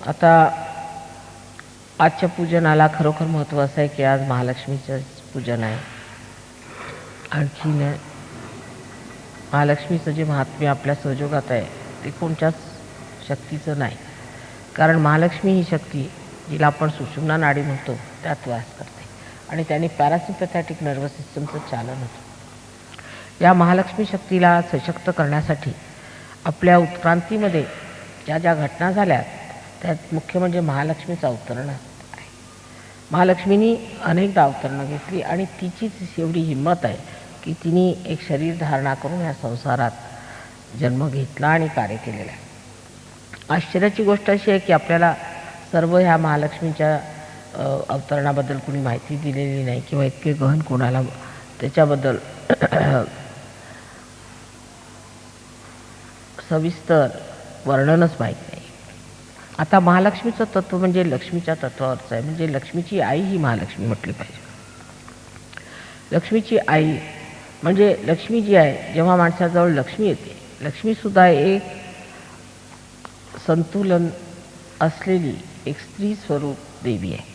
आता आजच्या पूजनाला खरोखर महत्त्व असं आहे की आज महालक्ष्मीचं पूजन आहे. आणखीन महालक्ष्मीचं जे महात्म्य आपल्या सहयोगात आहे ते कोणत्याच शक्तीचं नाही. कारण महालक्ष्मी ही शक्ती जिला आपण सुषुम्ना नाडी म्हणतो त्यात वास करते आणि त्याने पॅरासिम्पॅथॅटिक नर्वस सिस्टमचं चालन होतं. या महालक्ष्मी शक्तीला सशक्त करण्यासाठी आपल्या उत्क्रांतीमध्ये ज्या ज्या घटना झाल्या त्यात मुख्य म्हणजे महालक्ष्मीचं अवतरण आहे. महालक्ष्मीनी अनेकदा अवतरणं घेतली आणि तिचीच एवढी हिंमत आहे की तिने एक शरीर धारणा करून या संसारात जन्म घेतला आणि कार्य केलेलं आहे. आश्चर्याची गोष्ट अशी आहे की आपल्याला सर्व ह्या महालक्ष्मीच्या अवतरणाबद्दल कुणी माहिती दिलेली नाही किंवा इतके गहन कोणाला त्याच्याबद्दल सविस्तर वर्णनच माहीत नाही. आता महालक्ष्मीचं तत्त्व म्हणजे लक्ष्मीच्या तत्त्वावरचं आहे. म्हणजे लक्ष्मीची आई ही महालक्ष्मी म्हटली पाहिजे. लक्ष्मीची आई म्हणजे लक्ष्मी जी आहे, जेव्हा माणसाजवळ लक्ष्मी येते, लक्ष्मीसुद्धा एक संतुलन असलेली एक स्त्री स्वरूप देवी आहे.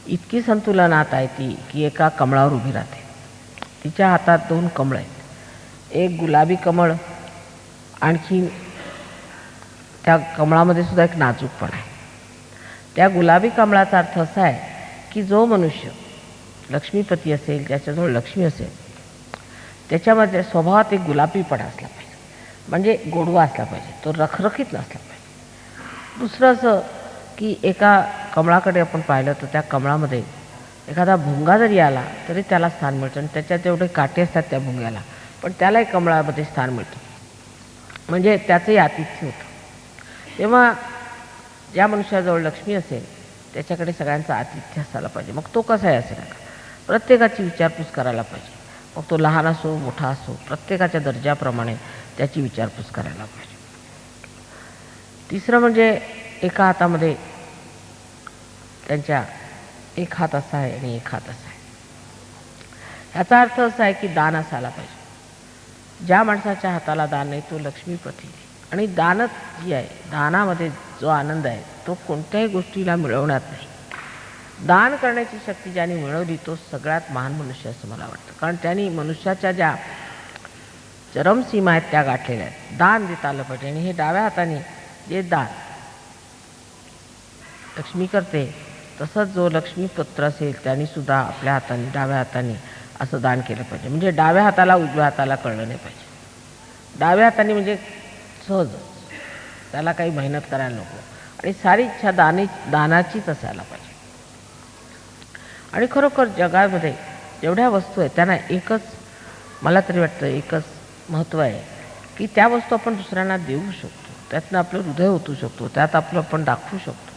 इतकी संतुलनात आहे ती की एका कमळावर उभी राहते. तिच्या हातात 2 कमळं आहेत. एक गुलाबी कमळ, आणखी त्या कमळामध्ये सुद्धा एक नाजूकपण आहे. त्या गुलाबी कमळाचा अर्थ असा आहे की जो मनुष्य लक्ष्मीपती असेल, ज्याच्याजवळ लक्ष्मी असेल, त्याच्यामध्ये स्वभावात एक गुलाबीपणा असला पाहिजे, म्हणजे गोडवा असला पाहिजे, तो रखरखीत नसला पाहिजे. दुसरं असं की एका कमळाकडे आपण पाहिलं तर त्या कमळामध्ये एखादा भुंगा जरी आला तरी त्याला स्थान मिळतं आणि त्याच्यात एवढे काटे असतात त्या भुंग्याला, पण त्यालाही कमळामध्ये स्थान मिळतं, म्हणजे त्याचंही आतिथ्य होतं. तेव्हा ज्या मनुष्याजवळ लक्ष्मी असेल त्याच्याकडे सगळ्यांचं आतिथ्य असायला पाहिजे. मग तो कसा आहे असे नका, प्रत्येकाची विचारपूस करायला पाहिजे. मग तो लहान असो मोठा असो, प्रत्येकाच्या दर्जाप्रमाणे त्याची विचारपूस करायला पाहिजे. तिसरं म्हणजे एका हातामध्ये त्यांच्या एक हात असा आहे आणि एक हात असा आहे. याचा अर्थ असा आहे की दान असायला पाहिजे. ज्या माणसाच्या हाताला दान नाही तो लक्ष्मीपती. आणि दानच जी आहे, दानामध्ये जो आनंद आहे तो कोणत्याही गोष्टीला मिळवण्यात नाही. दान करण्याची शक्ती ज्याने मिळवली तो सगळ्यात महान मनुष्य असं मला वाटतं. कारण त्यांनी मनुष्याच्या ज्या चरमसीमा आहेत त्या गाठलेल्या आहेत. दान देता आलं पाहिजे. आणि हे डाव्या हाताने जे दान लक्ष्मी करते, तसंच जो लक्ष्मीपुत्र असेल त्यांनी सुद्धा आपल्या हाताने डाव्या हाताने असं दान केलं पाहिजे. म्हणजे डाव्या हाताला उजव्या हाताला कळलं नाही पाहिजे. डाव्या हाताने म्हणजे सहज, त्याला काही मेहनत करायला नको. आणि सारी इच्छा दानाचीच असायला पाहिजे. आणि खरोखर जगामध्ये जेवढ्या वस्तू आहेत त्यांना एकच, मला तरी वाटतं एकच महत्त्व आहे की त्या वस्तू आपण दुसऱ्यांना देऊ शकतो, त्यातनं आपलं हृदय ओतू शकतो, त्यात आपलं आपण दाखवू शकतो.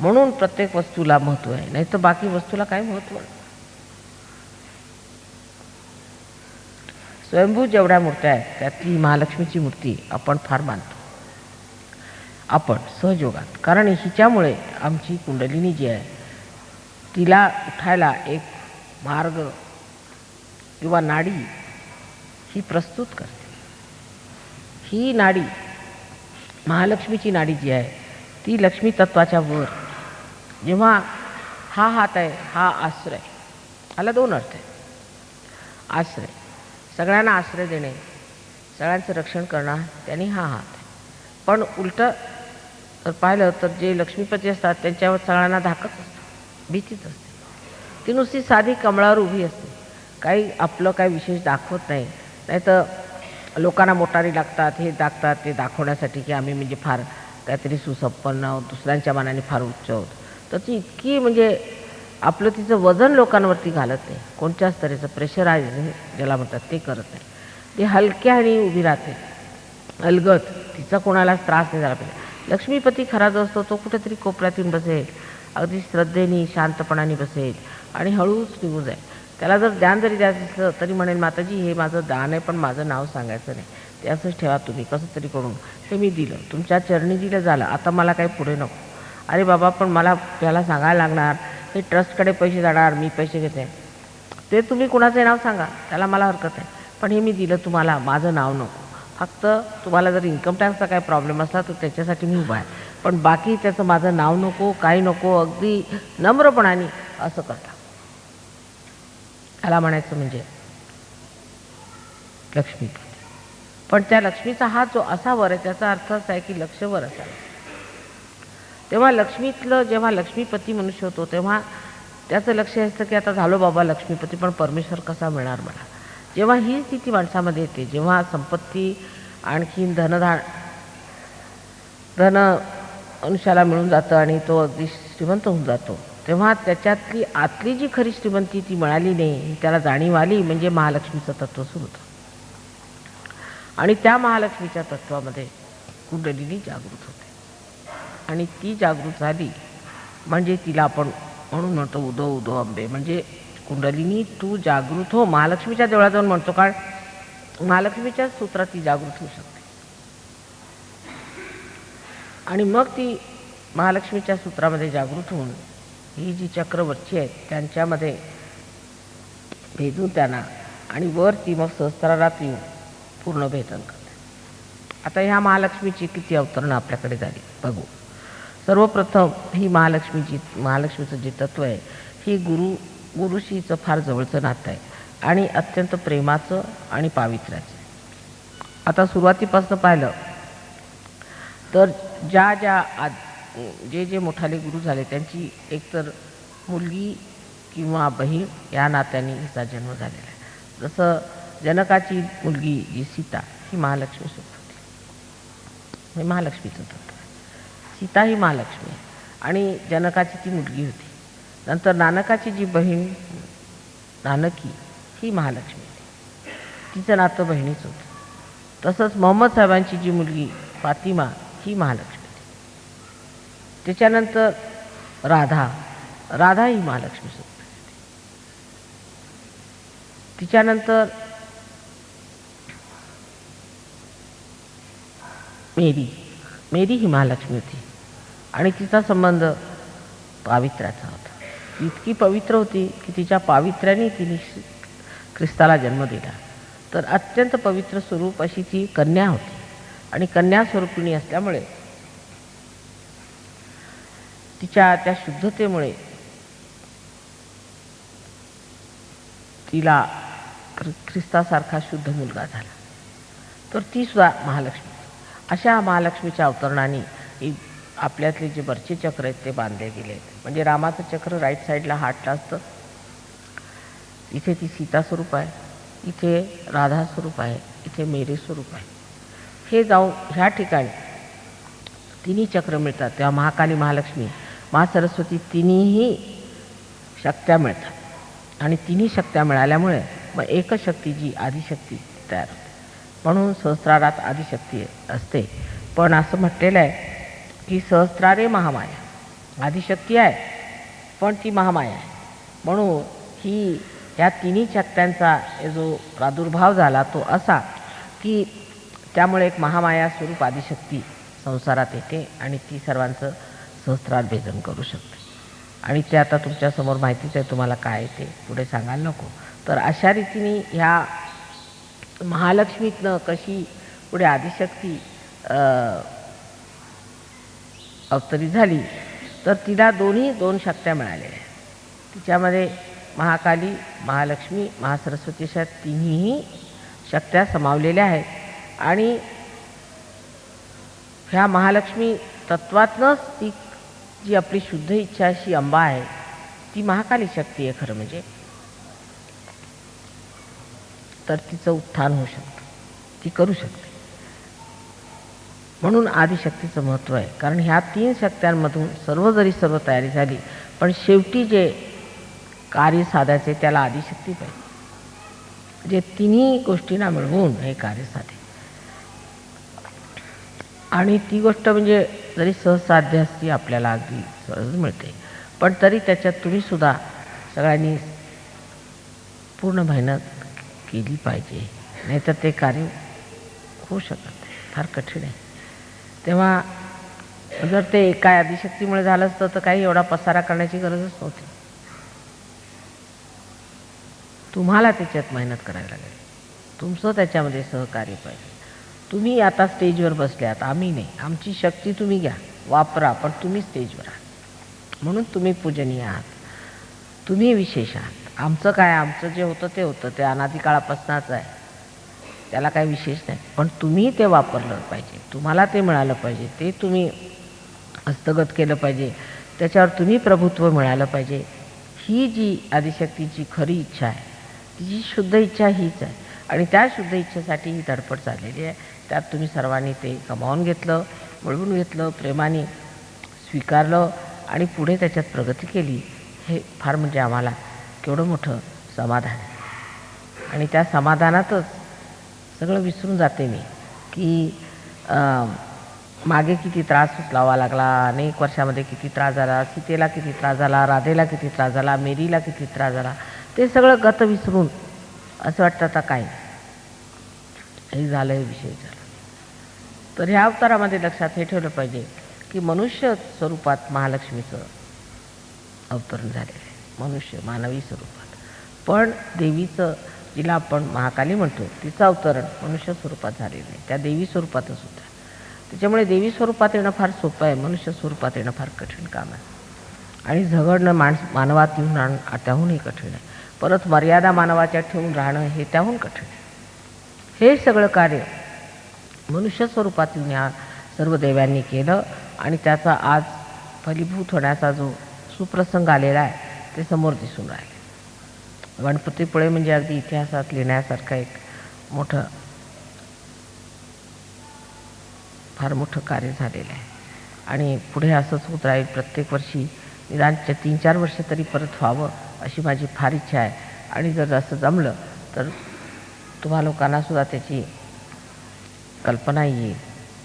म्हणून प्रत्येक वस्तूला महत्त्व आहे, नाही तर बाकी वस्तूला काय महत्त्व नाही. स्वयंभू जेवढ्या मूर्त्या आहेत त्यातली महालक्ष्मीची मूर्ती आपण फार मानतो आपण सहयोगात. कारण हिच्यामुळे आमची कुंडलिनी जी आहे तिला उठायला एक मार्ग किंवा नाडी ही प्रस्तुत करते. ही नाडी, महालक्ष्मीची नाडी जी आहे ती लक्ष्मी तत्वाच्या वर, जेव्हा हा हात आहे हा आश्रय, ह्याला 2 अर्थ आहे. आश्रय, सगळ्यांना आश्रय देणे, सगळ्यांचं रक्षण करणं, त्यांनी हा हात आहे. पण उलटं जर पाहिलं तर जे लक्ष्मीपती असतात त्यांच्यावर सगळ्यांना धाकच असतं, भीतीच असते. ती नुसती साधी कमळावर उभी असते, काही आपलं काही विशेष दाखवत नाही. नाही तर लोकांना मोटारी लागतात, हे दाखतात ते दाखवण्यासाठी की आम्ही म्हणजे फार काहीतरी सुसंपन्न आहोत, दुसऱ्यांच्या मानाने फार उच्च आहोत. तर ती इतकी म्हणजे आपलं तिचं वजन लोकांवरती घालत नाही, कोणत्याच तऱ्हेचं प्रेशरायझिंग ज्याला म्हणतात ते करत नाही. ती हलक्याने उभी राहते, अलगद, तिचा कोणालाच त्रास नाही झाला पाहिजे. लक्ष्मीपती खरा जो असतो तो कुठेतरी कोपऱ्यात येऊन बसेल, अगदी श्रद्धेने शांतपणाने बसेल आणि हळूच निघून जाईल. त्याला जर दान जरी द्यायचं असलं तरी म्हणेल, माताजी हे माझं दान आहे पण माझं नाव सांगायचं नाही, ते असंच ठेवा तुम्ही कसं तरी करून, हे मी दिलं, तुमच्या चरणी दिलं, झालं, आता मला काही पुढे नको. अरे बाबा पण मला त्याला सांगायला लागणार, हे ट्रस्टकडे पैसे जाणार, मी पैसे घेते, ते तुम्ही कुणाचे नाव सांगा, त्याला मला हरकत आहे, पण हे मी दिलं तुम्हाला, माझं नाव नको. फक्त तुम्हाला जर इन्कम टॅक्सचा काही प्रॉब्लेम असला तर त्याच्यासाठी मी उभा आहे, पण बाकी त्याचं माझं नाव नको, काही नको, अगदी नम्रपणाने असं करता. त्याला म्हणायचं म्हणजे लक्ष्मीपती. पण त्या लक्ष्मीचा हा जो असा वर आहे त्याचा अर्थ असा आहे की लक्षवर असावा. तेव्हा लक्ष्मीतलं जेव्हा लक्ष्मीपती मनुष्य होतो तेव्हा त्याचं लक्ष असतं की आता झालो बाबा लक्ष्मीपती, पण परमेश्वर कसा मिळणार मला. जेव्हा ही स्थिती माणसामध्ये येते, जेव्हा संपत्ती आणखीन धन मनुष्याला मिळून जातं आणि तो अगदी श्रीमंत होऊन जातो, तेव्हा त्याच्यातली आतली जी खरी श्रीमंती ती मिळाली नाही ही त्याला जाणीव आली, म्हणजे महालक्ष्मीचं तत्त्व सुरू होतं. आणि त्या महालक्ष्मीच्या तत्त्वामध्ये कुंडलिनी जागृत होते. आणि ती जागृत झाली म्हणजे तिला आपण म्हणून म्हणतो उदो उदो अंबे, म्हणजे कुंडलिनी तू जागृत हो. महालक्ष्मीच्या देवळात जाऊन म्हणतो, कारण महालक्ष्मीच्या सूत्रात ती जागृत होऊ शकते. आणि मग ती महालक्ष्मीच्या सूत्रामध्ये जागृत होऊन ही जी चक्रवर्ती आहेत त्यांच्यामध्ये भेदून त्यांना आणि वर ती मग सहस्त्रारात येऊन पूर्ण भेदन करते. आता ह्या महालक्ष्मीची किती अवतरणं आपल्याकडे झाली बघू. सर्वप्रथम ही महालक्ष्मीचं जे तत्त्व आहे ही गुरुशीचं फार जवळचं नातं आहे आणि अत्यंत प्रेमाचं आणि पावित्र्याचं. आता सुरुवातीपासून पाहिलं तर जे मोठाले गुरु झाले त्यांची एकतर मुलगी किंवा बहीण या नात्याने हिचा जन्म झालेला आहे. जसं जनकाची मुलगी जी सीता ही महालक्ष्मी सुद्धा होती, हे महालक्ष्मीचं तत्त्व आहे. सीता ही महालक्ष्मी आणि जनकाची ती मुलगी होती. नंतर नानकाची जी बहीण नानकी ही महालक्ष्मी होती, तिचं नातं बहिणीच होतं. तसंच मोहम्मद साहेबांची जी मुलगी फातिमा ही महालक्ष्मी होती. त्याच्यानंतर राधा ही महालक्ष्मी सुद्धा होती. तिच्यानंतर मेरी ही महालक्ष्मी होती आणि तिचा संबंध पावित्र्याचा होता. ती इतकी पवित्र होती की तिच्या पावित्र्याने तिने ख्रिस्ताला जन्म दिला. तर अत्यंत पवित्र स्वरूप अशी ती कन्या होती आणि कन्या स्वरूपिणी असल्यामुळे तिच्या त्या शुद्धतेमुळे तिला ख्रिस्तासारखा शुद्ध मुलगा झाला. तर ती सुद्धा महालक्ष्मी. अशा महालक्ष्मीच्या अवतरणाने आपल्यातले जे वरचे चक्र आहेत ते बांधले गेले आहेत. म्हणजे रामाचं चक्र राईट साईडला हार्टला असतं, इथे ती सीता स्वरूप आहे, इथे राधा स्वरूप आहे, इथे मेरी स्वरूप आहे. हे जाऊन ह्या ठिकाणी तिन्ही चक्र मिळतात तेव्हा महाकाली, महालक्ष्मी, महासरस्वती तिन्हीही शक्त्या मिळतात आणि तिन्ही शक्त्या मिळाल्यामुळे मग एकच शक्ती जी आदिशक्ती तयार होते. म्हणून सहस्रारात आदिशक्ती असते. पण असं म्हटलेलं आहे की सहस्रारे महामाया, आदिशक्ती आहे पण ती महामाया आहे. म्हणून ह्या तिन्ही शक्त्यांचा जो प्रादुर्भाव झाला तो असा की त्यामुळे एक महामाया स्वरूप आदिशक्ती संसारात येते आणि ती सर्वांचं सहस्रात भेदन करू शकते. आणि ते आता तुमच्यासमोर माहितीच आहे तुम्हाला काय ते पुढे सांगायला नको. तर अशा रीतीने ह्या महालक्ष्मीतनं कशी पुढे आदिशक्ती अवतरित झाली तर तिला दोन शक्त्या मिळालेल्या आहेत. तिच्यामध्ये महाकाली, महालक्ष्मी, महासरस्वती अशा तिन्हीही शक्त्या समावलेल्या आहेत. आणि ह्या महालक्ष्मी तत्वातनंच ती जी आपली शुद्ध इच्छा अशी अंबा आहे ती महाकाली शक्ती आहे खरं म्हणजे. तर तिचं उत्थान होऊ शकतं, ती करू शकते. म्हणून आदिशक्तीचं महत्त्व आहे. कारण ह्या तीन शक्त्यांमधून सर्व तयारी झाली पण शेवटी जे कार्य साधायचे त्याला आदिशक्ती पाहिजे, जे तिन्ही गोष्टींना मिळवून हे कार्य साधे. आणि ती गोष्ट म्हणजे जरी सहसाध्य असती आपल्याला अगदी सहज मिळते, पण तरी त्याच्यात तुम्ही सुद्धा सगळ्यांनी पूर्ण मेहनत केली पाहिजे, नाहीतर ते कार्य होऊ शकत नाही, फार कठीण आहे. तेव्हा जर ते काय आदिशक्तीमुळे झालं असतं तर काही एवढा पसारा करण्याची गरजच नव्हती. तुम्हाला त्याच्यात मेहनत करायला लागेल, तुमचं त्याच्यामध्ये सहकार्य पाहिजे. तुम्ही आता स्टेजवर बसल्यात, आम्ही नाही. आमची शक्ती तुम्ही घ्या, वापरा, पण तुम्ही स्टेजवर आहात म्हणून तुम्ही पूजनीय आहात, तुम्ही विशेष आहात. आमचं काय, आमचं जे होतं ते होतं, ते अनादिकाळापासूनच आहे, त्याला काही विशेष नाही. पण तुम्ही ते वापरलं पाहिजे, तुम्हाला ते मिळालं पाहिजे, ते तुम्ही हस्तगत केलं पाहिजे, त्याच्यावर तुम्ही प्रभुत्व मिळालं पाहिजे. ही जी आदिशक्तीची खरी इच्छा आहे, तिची शुद्ध इच्छा हीच आहे. आणि त्या शुद्ध इच्छेसाठी ही धडपड चाललेली आहे. त्यात तुम्ही सर्वांनी ते कमावून घेतलं, मिळवून घेतलं, प्रेमाने स्वीकारलं आणि पुढे त्याच्यात प्रगती केली. हे फार म्हणजे आम्हाला केवढं मोठं समाधान आहे. आणि त्या समाधानातच सगळं विसरून जाते मी की मागे किती त्रास उचलावा लागला, अनेक वर्षामध्ये किती त्रास झाला, सीतेला किती त्रास झाला, राधेला किती त्रास झाला, मेरीला किती त्रास झाला, ते सगळं गत विसरून असं वाटतं आता काय हे झालं, हे विषय झाला. तर ह्या अवतारामध्ये लक्षात हे ठेवलं पाहिजे की मनुष्य स्वरूपात महालक्ष्मीचं अवतरण झालेलं आहे, मनुष्य मानवी स्वरूपात. पण देवीचं, जिला आपण महाकाली म्हणतो, तिचं अवतरण मनुष्य स्वरूपात झालेलं नाही, त्या देवी स्वरूपातच होत्या. त्याच्यामुळे देवी स्वरूपात येणं फार सोपं आहे, मनुष्य स्वरूपात येणं फार कठीण काम आहे. आणि झगडणं मानवात येऊन राहणं त्याहूनही कठीण आहे. परत मर्यादा मानवाच्या ठेवून राहणं हे त्याहून कठीण आहे. हे सगळं कार्य मनुष्य स्वरूपात येऊन या सर्व देवांनी केलं आणि त्याचा आज फलीभूत होण्याचा जो सुप्रसंग आलेला आहे ते समोर दिसून राहिले. गणपतीपुळे म्हणजे अगदी इतिहासात लिहिण्यासारखं एक मोठं, फार मोठं कार्य झालेलं आहे. आणि पुढे असंच होत राहील. प्रत्येक वर्षी निदान 3-4 वर्ष तरी परत व्हावं अशी माझी फार इच्छा आहे. आणि जर असं जमलं तर तुम्हा लोकांनासुद्धा त्याची कल्पना येईल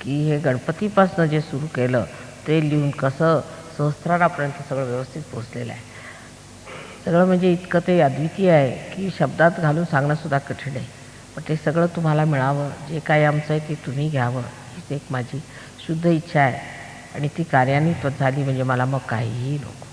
की हे गणपतीपासून जे सुरू केलं ते लिहून कसं सहस्रारापर्यंत सगळं व्यवस्थित पोचलेलं आहे. सगळं म्हणजे इतकं ते अद्वितीय आहे की शब्दात घालून सांगणंसुद्धा कठीण आहे. पण ते सगळं तुम्हाला मिळावं, जे काही आमचं आहे ते तुम्ही घ्यावं, हीच एक माझी शुद्ध इच्छा आहे. आणि ती कार्यान्वित झाली म्हणजे मला मग काहीही नको.